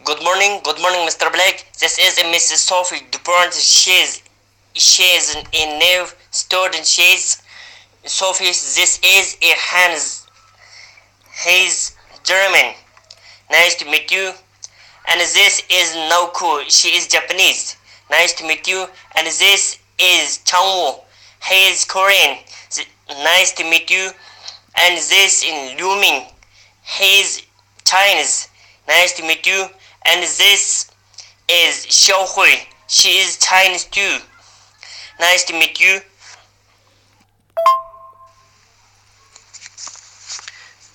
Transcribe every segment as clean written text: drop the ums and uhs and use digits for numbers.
Good morning, Mr. Blake. This is Mrs. Sophie Dupont. She's a new student. Sophie. This is a Hans. He's German. Nice to meet you. And this is Naoko. She is Japanese. Nice to meet you. And this is Changwoo. He is Korean. Nice to meet you. And this is Liu-Ming. He is Chinese. Nice to meet you. And this is Xiaohui. She is Chinese too. Nice to meet you.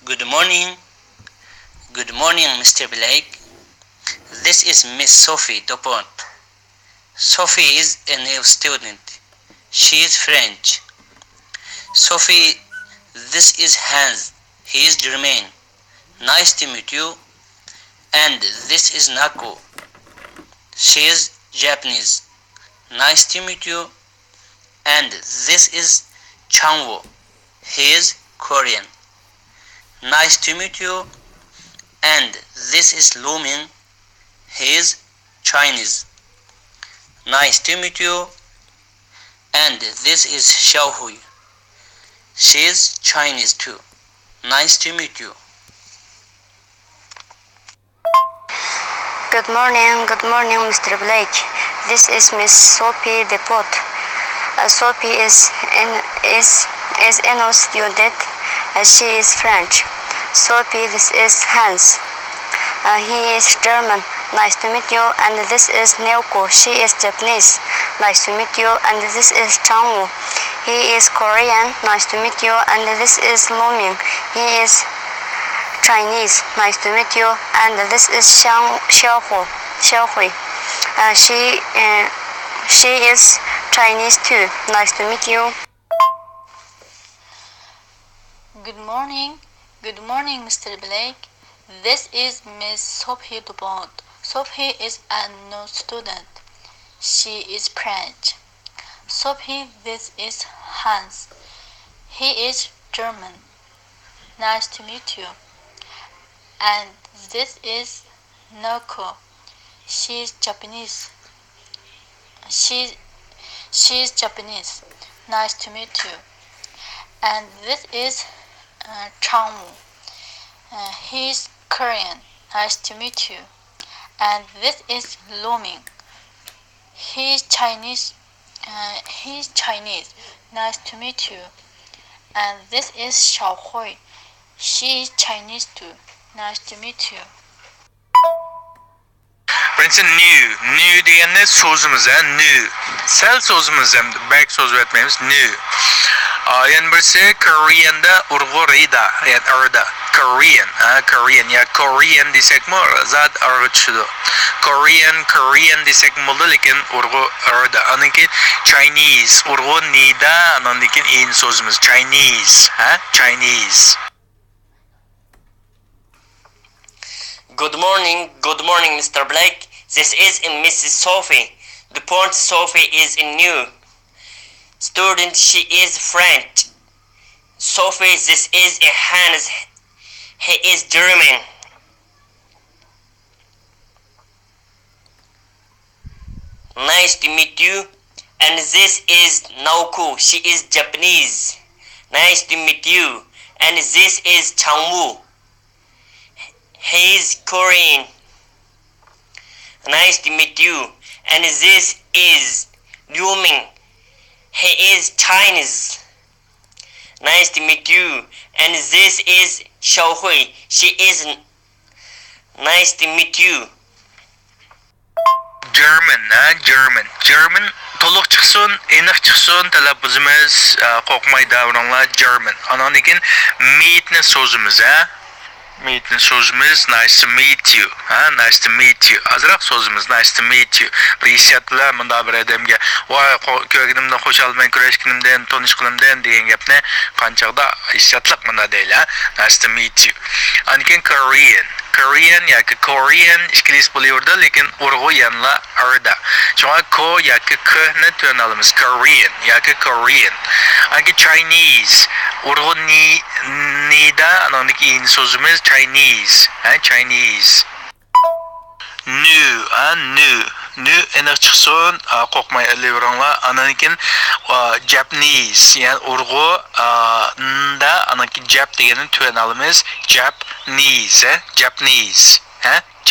Good morning. Good morning, Mr. Blake. This is Miss Sophie Dupont. Sophie is a new student. She is French. Sophie, this is Hans. He is German. Nice to meet you. And this is Nako. She is Japanese. Nice to meet you. And this is Changwoo. He is Korean. Nice to meet you. And this is Liu-Ming. He is Chinese. Nice to meet you. And this is Xiaohui. She is Chinese too. Nice to meet you. Good morning, Mr. Blake. This is Miss Sophie Dupont. Sophie is a new student. She is French. Sophie, this is Hans. He is German. Nice to meet you. And this is Naoko. She is Japanese. Nice to meet you. And this is Changwoo. He is Korean. Nice to meet you. And this is Liu-Ming. He is Chinese. Nice to meet you. And this is Xiaohui. She is Chinese too. Nice to meet you. Good morning, Mr. Blake. This is Miss Sophie Dupont. Sophie is a new student. She is French. Sophie, this is Hans. He is German. Nice to meet you. And this is Naoko. She is Japanese. She's Japanese. Nice to meet you. And this is Changwoo. He's Korean. Nice to meet you. And this is Liu-Ming. He's Chinese. Nice to meet you. And this is Xiaohui. She is Chinese too. Nice to meet you. Birinci new degende sözümüz new. Sel sözümüz hem belki söz etmemiz new. Yani birisi Korean'da urgurida yani arada Korean ya Korean desek mi zat arıçıdı. Korean desek mi oldu lekin urgu arada. Anınki Chinese urgu nida anınkin in sözümüz Chinese. Good morning, Mr. Blake. This is Mrs. Sophie Dupont. Sophie is a new student. She is French. Sophie, this is a Hans. He is German. Nice to meet you. And this is Naoko. She is Japanese. Nice to meet you. And this is Changwoo. He is Korean. Nice to meet you. And this is Liu-Ming. He is Chinese. Nice to meet you. And this is Xiaohui. She is nice to meet you. German to'liq chiqsin, aniq chiqsin talaffuzimiz qo'rqmay davronlar German. Ananikin meetni so'zimiz Meetni sözümüz nice to meet you. Nice to meet you. Azraq sözümüz nice to meet you. Bir hissiyatlar mında bir adamga voy ko'rganimdan xush olmay kurashganimdan tanishganimdan degan gapni qanchaqda hissiyatliq mında deyil. Nice to meet you. Anikin Korean yoki Korean ishkilis bo'laverdi, lekin urg'u yanla arda. Shunga ko yoki k ni to'n olamiz. Korean yoki Korean. Anki Chinese urg'u nida anoniki in so'zimiz Chinese. Chinese. nu aniq chiqsin, qo'rqmay ilaveringlar. Anakin Japanese, ya'ni urg'u da anakin Jap deganini tuan olamiz.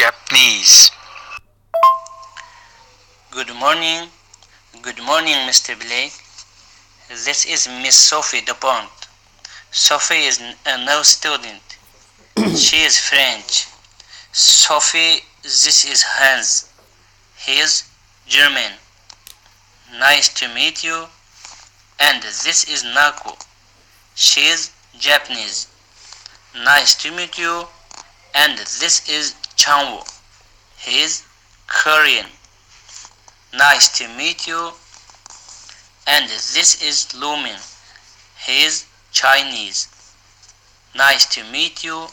Japanese. Good morning. Good morning, Mr. Blake. This is Miss Sophie Dupont. Sophie is a new student. She is French. Sophie, this is Hans. He is German. Nice to meet you. And this is Naku. She is Japanese. Nice to meet you. And this is Changwoo. He is Korean. Nice to meet you. And this is Lumin. He is Chinese. Nice to meet you.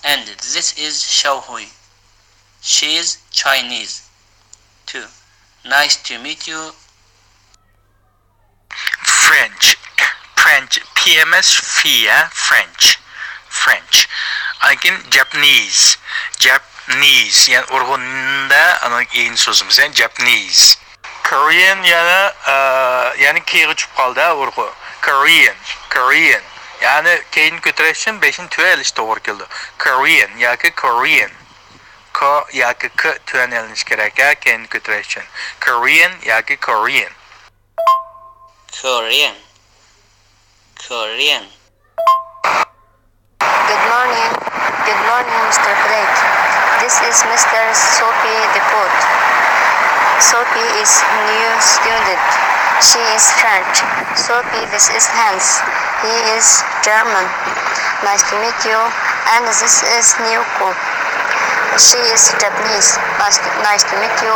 And this is Xiaohui. She is Chinese. too. Nice to meet you. French. PMS FIA French. Again Japanese. Yani urg'unda ana keyin so'zimiz Japanese. Korean yani keyin chiqib qoldi urg'u. Korean. Yani keyin ko'tarish uchun 5ni tualish to'g'ri keldi. Korean yoki Korean. Ko yoki k tuanilish kerak keyin ko'tarish uchun. Korean yoki Korean. Korean. Good morning, Mr. Blake. This is Mr. Sophie Depot. Sophie is new student. She is French. Sophie, this is Hans. He is German. Nice to meet you. And this is Niuko. She is Japanese. Nice to meet you.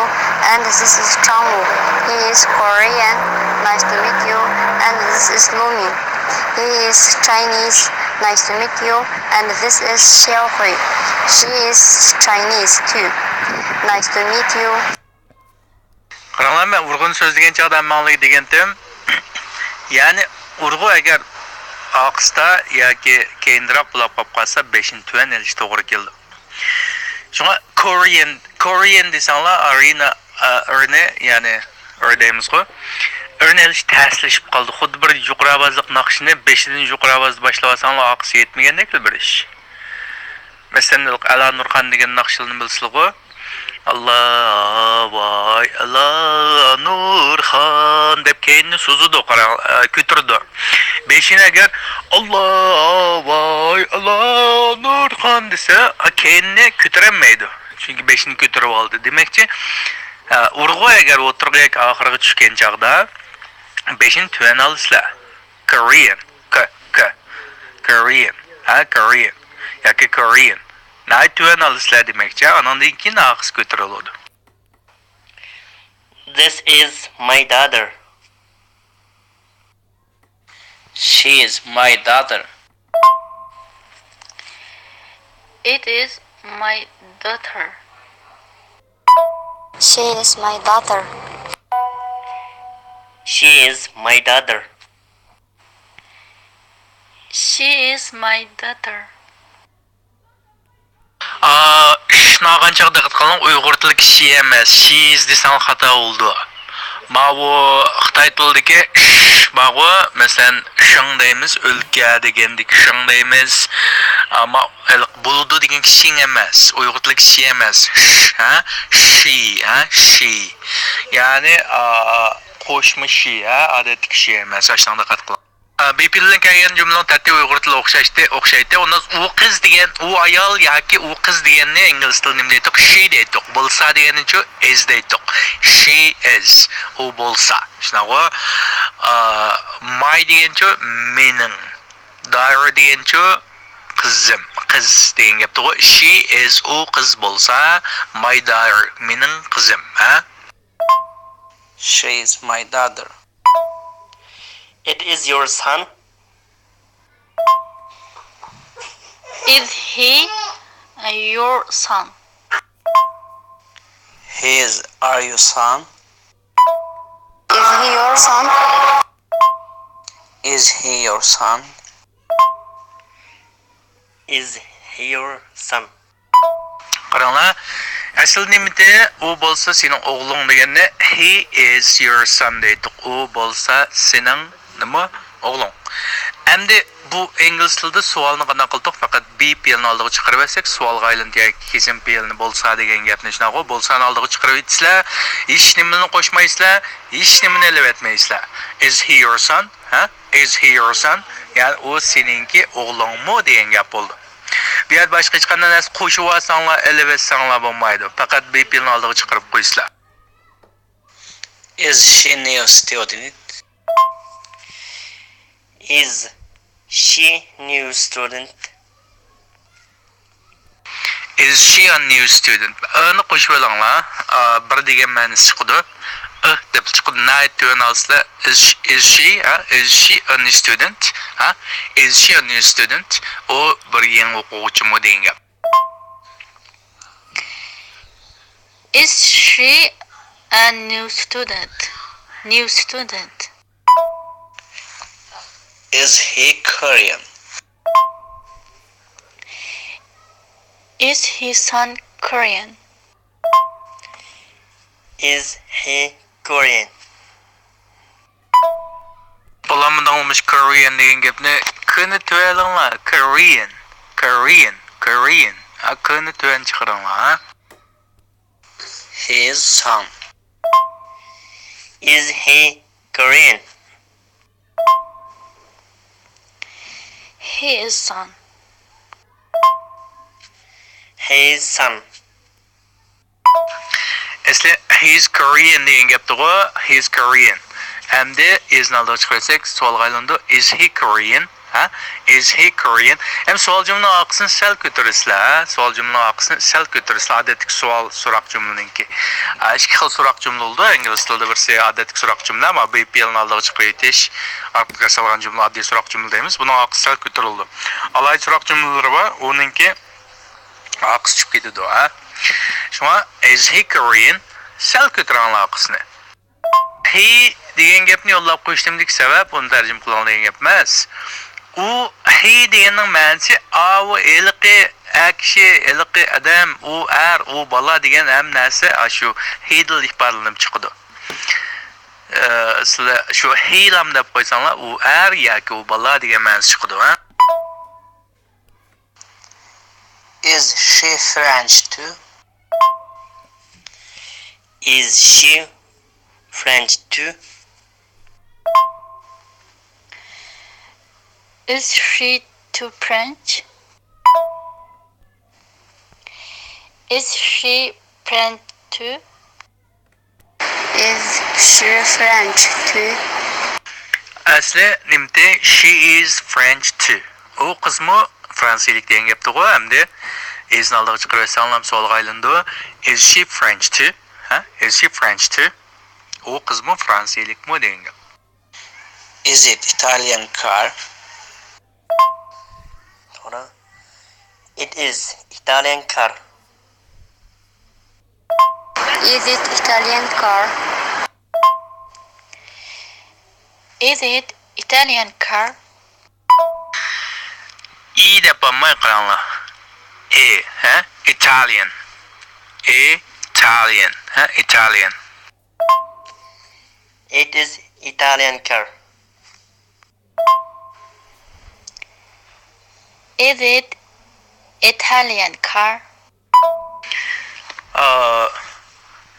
And this is Changwoo. He is Korean. Nice to meet you. And this is Lumi. He is Chinese. Nice to meet you. And this is Xiaohui. She is Chinese too. Nice to meet you. Qaranglar, men urg'uni so'zlagan chaqda ma'noga degandim. Ya'ni urg'u agar oqista yoki keyinroq bo'lib qolsa 5ni tuan elish to'g'ri keldi. Shunga Korean desanglar arina ya'ni o'rdaymiz-ku. Örneliş terslashib qoldi. Xuddi bir yuqorovozlik naqshini 5dan yuqorovozda boshlab olsanglar oqisi yetmagandek bir ish. Masalan, Ala Nurxon degan naqshlarni bilsizlar-ku. Allah Nurxon deb keyinni so'zidi, ko'tirdi. 5ni agar Allah Nurxon desa, keyinni ko'tarolmaydi. Chunki 5ni ko'tarib oldi. Demakchi, urg'u agar o'tirg'iga oxiriga tushgan chaqda 5ni tuan olsizlar. Korean. Yoki Korean. Nay tuan olsizlar demakchi, anandan keyin oqis ko'tariladi. This is my daughter. She is my daughter. It is my daughter. She is my daughter. She is my daughter. She is my daughter. Shunaqan chaqda diqqat qiling, Uyg'ur tili kishi emas, she is desang xato bo'ldi. Ma'bu Xitoy tilidagi ma'bu masalan shing deymiz, o'lka degandik shing deymiz. Ammo bo'ldi degan kishi emas, Uyg'ur tili kishi emas. She. Ya'ni qo'shma she, odatdagi kishi emas. Shundan diqqat qiling. Bepildan kelgan jumlaning tartibi Uyg'ur tili o'xshaydi. Undan u qiz degan, u ayol yoki u qiz deganni ingliz tilida nima deydi? She deydi. Bo'lsa deganicha is deydi. She is. U bo'lsa. Shunaqa my degancha mening. Daughter degancha qizim, qiz degan gap to'g'ri. She is u qiz bo'lsa, my daughter mening qizim, She is my daughter. It is your son. Is he your son? Are you son? Is he your son? Is he your son? Is he your son? Qaranglar, Asıl nimite u bolsa senin oğlun degende he is your son deydik. U bolsa senin nima oğlun. Endi bu ingliz tilida savolni qanday qildik? Faqat be fe'lini oldiga chiqarib olsak, savolga aylantiya kesim fe'lini bo'lsa degan gapni shunaqa bo'lsani oldiga chiqarib aytsizlar, hech nimani qo'shmaysizlar, hech nimani ilib etmaysizlar. Is he your son? Ha? Is he your son? Yani o seninki oğlunmu degan gap bo'ldi. Bu yer boshqa hech qanday narsa qo'shib olsanglar, ilib etsanglar bo'lmaydi. Faqat be fe'lini oldiga chiqarib qo'ysizlar. Is she new student? Is she new student? Is she a new student? A'ni qo'shib olinglar. Bir degan ma'nosi chiqadi. Deb chiqadi. Night turn alsizlar. Is she a new student? Ha? Is she a new student? O bir yangi o'quvchimi degan gap. Is she a new student? New student. Is he Korean? Is his son Korean? Is he Korean? Bulamdan olmuş Korean degan gapni kuni to'yalinglar. Korean. Ha, kuni to'yan chiqaringlar, ha? His son. Is he Korean? His son. His son. Asli he's Korean degan gapdi go. He's Korean. Endi is nalda chiqarsak savolga aylandi. Is he Korean? Ha? Is he Korean? Hem savol jumla oqisini sal ko'tarisizlar. Savol jumla oqisini sal ko'tarisizlar. Odatdagi savol so'roq jumlaniki. Ikki xil so'roq jumla bo'ldi. Ingliz tilida birsi odatdagi so'roq jumla, ammo BPL ni oldiga chiqib aytish, ortga solgan jumla oddiy so'roq jumla deymiz. Buni oqisi sal ko'tarildi. Alohida so'roq jumlalari bor. Uninki oqis chiqib ketadi, ha. Shuma is he Korean? Sal ko'taringlar oqisini. He degan gapni yo'llab qo'yishimdagi sabab uni tarjima qilgan degan gap emas. U he deganning ma'nosi u ilqi kishi, ilqi odam, u u bola degan ham narsa shu he dil ifodalanib chiqadi. Sizlar shu he lam deb qo'ysanglar, u yoki u bola degan ma'nosi chiqadi, ha? Is she French too? Is she French too? Is she too French? Is she French too? Is she French too? Asli nimte she is French too. O qizmi fransiyalik degan gapdi go, hamda is naldiga chiqarsanlar savolga aylandi. Is she French too? Ha? Is she French too? O qizmi fransiyalikmi degan gap. Is it Italian car? It is Italian car. Is it Italian car? Is it Italian car? I deb olmay qaranglar. Ha? Italian. Italian. Ha? Italian. It is Italian car. Is it Italian car?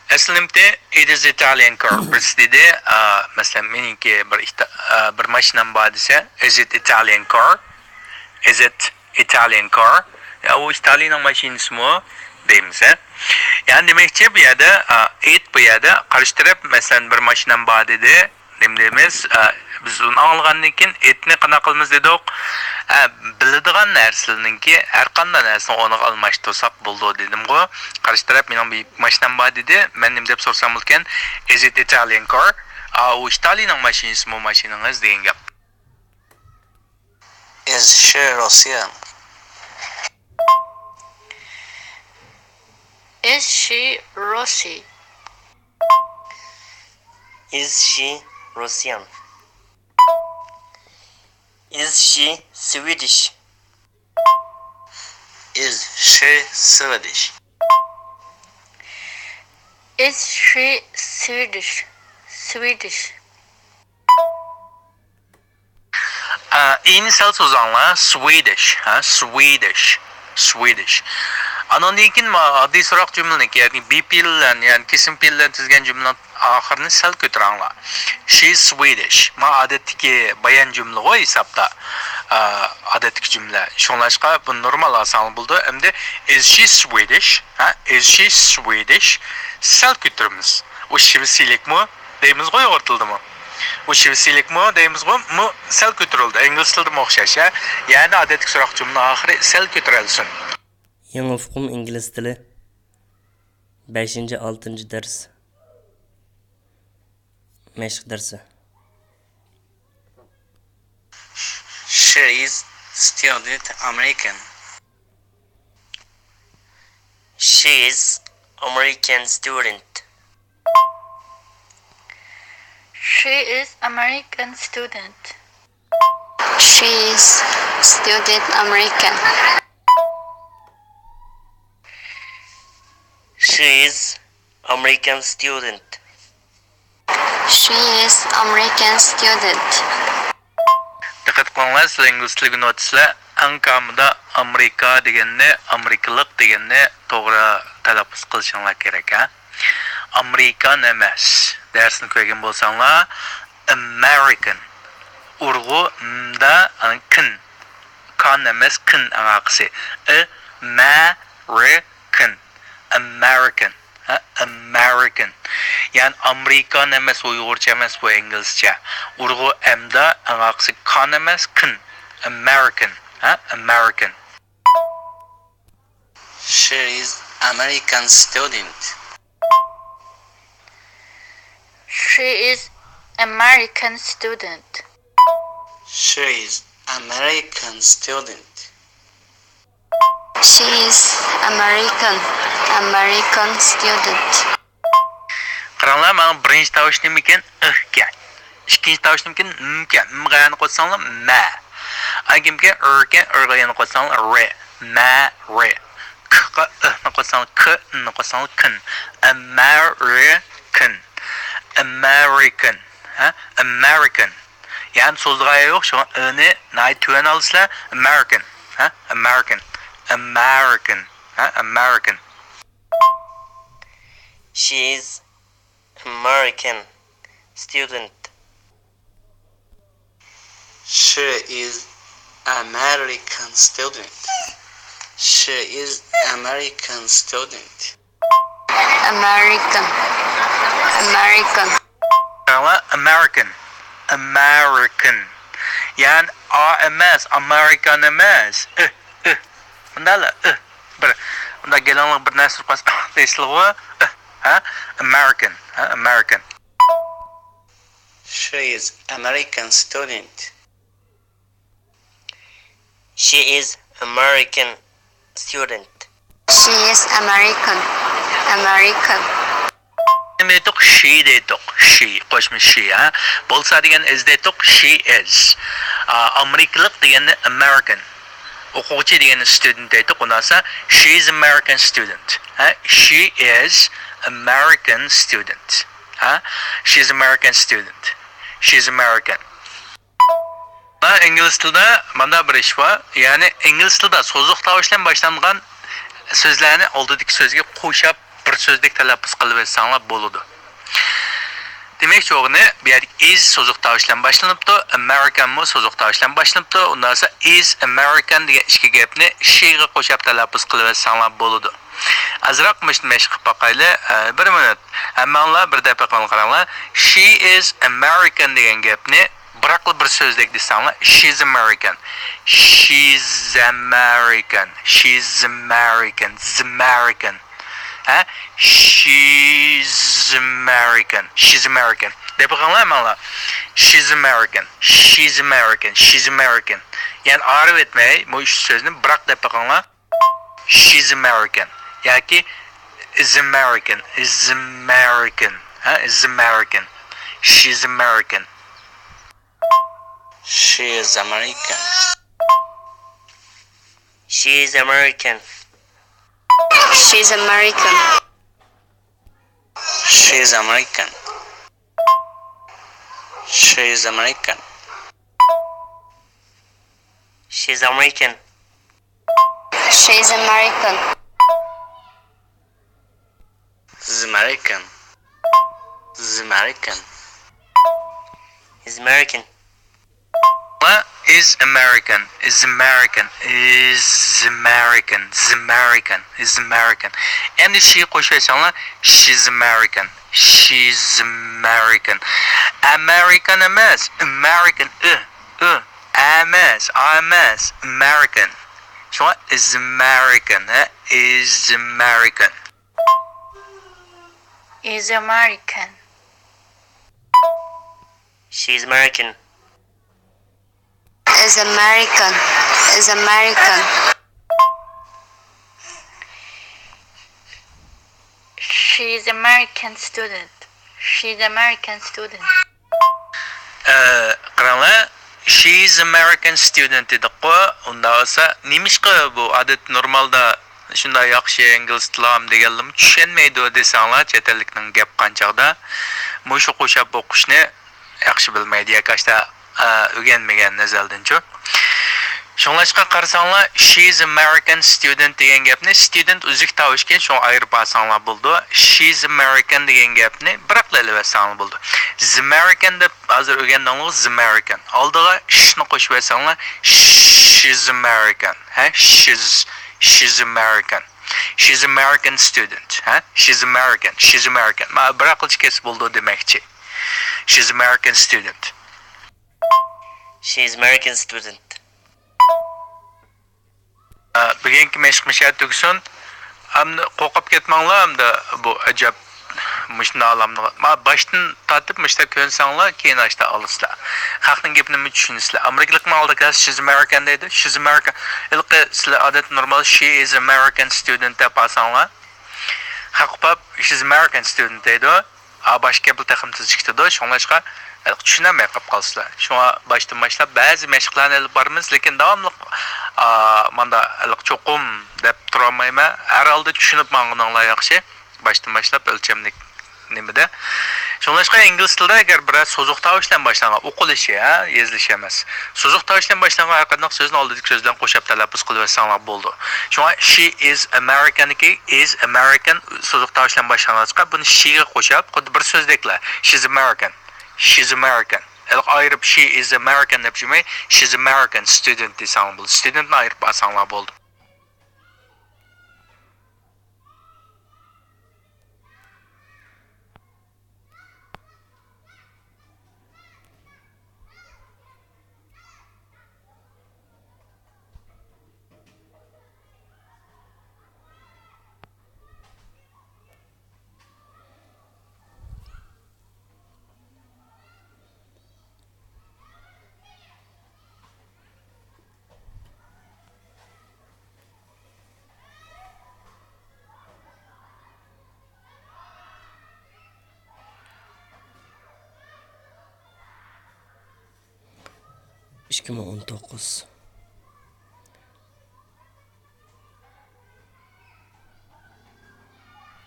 Aslimte it is Italian car. Bizde mesela meniki bir mashinam bor desa, is it Italian car? Is it Italian car? Ya o İtalyan mashinasimi deymiz, ha? Yani demekçi bu yerda it bu yerda qarashtirib, mesela bir mashinam bor dedi, demdemiz, biz uni olgandan keyin etni qana qilamiz dedik. Biladigan narsalarninki har qanday narsani o'rniga almashtirsak bo'ldi dedim-ku. Qarashtirib, mening bir mashinam bor dedi. Men nim deb so'rsam ekan, is it Italian car? U Italiyan mashinasimi mashinangiz degan gap. Is she Russian? Is she Russian? Is she Russian? Is she Swedish? Is she Swedish? Is she Swedish? Swedish. İnsel sözanlar Swedish, Swedish. Anondan keyin oddiy so'roq jumlaniki, ya'ni BP bilan, ya'ni kesim bilan tuzgan jumla oxirini sal ko'taranglar. She is Swedish. Ma odatdagi bayon jumla qo'y hisobda. Odatdagi jumla. Shunlashqa bu normal oson bo'ldi. Endi is she Swedish? Is she Swedish? Sal ko'taramiz. U shivsilikmi? Deymiz qo'y o'rtildimi? U shivsilikmi? Deymiz qo'y, mu sal ko'tarildi. Ingliz tilida o'xshash. Ya'ni odatdagi so'roq jumla oxiri sal ko'tarilsin. يىڭى ئۇقۇم ئىنگىلىزتىلى 5.6. دەرس مەشىق دەرسى. She is student American. She is American student. She is American student. She is student American. She is American student. She is American student. Diqqat qilinglar, sizlar ingliz tiliga notislar ankamida Amerika deganni, Amerikalik deganni to'g'ri talaffuz qilishinglar kerak, ha. Amerikan emas. Darsni ko'rgan bo'lsanglar, American. Urg'u da kin. Kan emas, kin anaqisi. American. American. American. Yani Amerikan emas, Uyg'urcha emas, bu inglizcha. Urg'u emda anaqisi kan emas, kin. American. American. She is American student. She is American student. She is American student. She is American student. Qaranglar, mana birinchi tovush nima ekan? Ekan. Ikkinchi tovush nima ekan? Ekan. M'g'ani qo'shsanglar ma. Agimga erkan, erg'ani qo'shsanglar re. Ma, re. K'ga ni qo'shsanglar k, ni qo'shsanglar kin. American. American. American. Yani so'zga yo'q, shu ni nay tuan olsizlar, American. American. American. American. She is American student. She is American student. She is American student. American. American. American. Yani AMS, American emas. Bundala bir bunda gelanlar bir narsa qo'ysa deysizlar, American. American. She is American student. She is American student. She is American. Nima dedik? She dedik. She qo'shma she, bo'lsa degan is dedik, she is. Amerikalik deganni American. O'quvchi deganni student dedik. Undan so'ng she is American student. She is American student. She is American student. She is American. İngliz tilida mana bir ish bor. Ya'ni ingliz tilida so'zliq tovushdan boshlangan so'zlarni oldidagi so'zga qo'shib bir so'zdek talaffuz qilib versanglar bo'ladi. Demek çoğunu bir yer is so'zliq tovushdan boshlanibdi, American mu so'zliq tovushdan boshlanibdi. Undan so'ng is American degan ikki gapni she'ga qo'shib talaffuz qilib versanglar bo'ladi. Azroq mashq qilib boqaylik. 1 minut. Hammalar bir daqiqa qaranglar. She is American degan gapni Bıraklı bir sözdek desanglar, she's American. She's American. She's American. American. She's American. She's American. Depaqanlar mala. She's American. She's American. She's American. Yani arif etmey bu üç sözünü bırak depaqanlar. She's American. Yani is American. Is American. Is American. She's American. She is American. She is American. She's American. She is American. She is American. She's American. She is American. This is American. This is American. He's American. Is American. Is American. Is American. Is American. Is American. Endi she qo'shaysanlar, she's American. She's American. American emas, American. Emas, American. Shuna is American. Is American. Is American. She's American. Is American. Is American. She's American student. She's American student. Qaranglar, she's American student dedik-ku. Unda olsa, nimishqa bu odat normalda shunday yaxshi ingliz tilim deganlim tushunmaydi desanglar, chet ellikning gap qanchaqda mushu qo'shib o'qishni yaxshi bilmaydi yakashda o'rganmagan nazardanchu. Shunlashqa qarasanglar, she's American student degan gapni student uzuk tovushga shu ayirib olsanglar bo'ldi. She's American degan gapni biraqlab olsanglar bo'ldi. Is American deb hozir o'rgandinglar, is American. Oldiga shni qo'shib olsanglar, she's American. She's American. She's American student. She's American. She's American. Ma biraqlish kes bo'ldi demakchi. She's American student. She's American student. Bugungi mashq tugsin. Hamda qo'rqib ketmanglar, hamda bu ajab mushni olamni. Ma boshdan tatib mushta ko'nsanglar, keyin ashta olasizlar. Xalqning gapini tushunisizlar. Amerikalikmi oldida she's American deydi. She's American. Ilqi sizlar odat normal she is American student deb olsanglar. Haqpab she's American student deydi. Boshqa bir taxim tizikdi. Shunlashqa tushunamay qolib qolsizlar. Shunga boshdan boshlab ba'zi mashqlarni olib boramiz, lekin davomli manda cho'qim deb turolmayman. Har holda tushunib mang'ininglar yaxshi. Boshdan boshlab o'lchamlik nimada. Shunlashqa ingliz tilida agar bir so'zuq tovushdan boshlangan o'qilishi, yozilishi emas. So'zuq tovushdan boshlangan har qanday so'zni oldidagi so'zdan qo'shib talaffuz qilib olsanglar bo'ldi. Shunga she is American is American so'zuq tovushdan boshlangancha buni she ga qo'shib, xuddi bir so'zdeklar. She's American. She's American. Ayırıp she is American deb demay, she's American student desang bo'ldi. Studentni ayirib olsanglar bo'ldi. İşkimi 19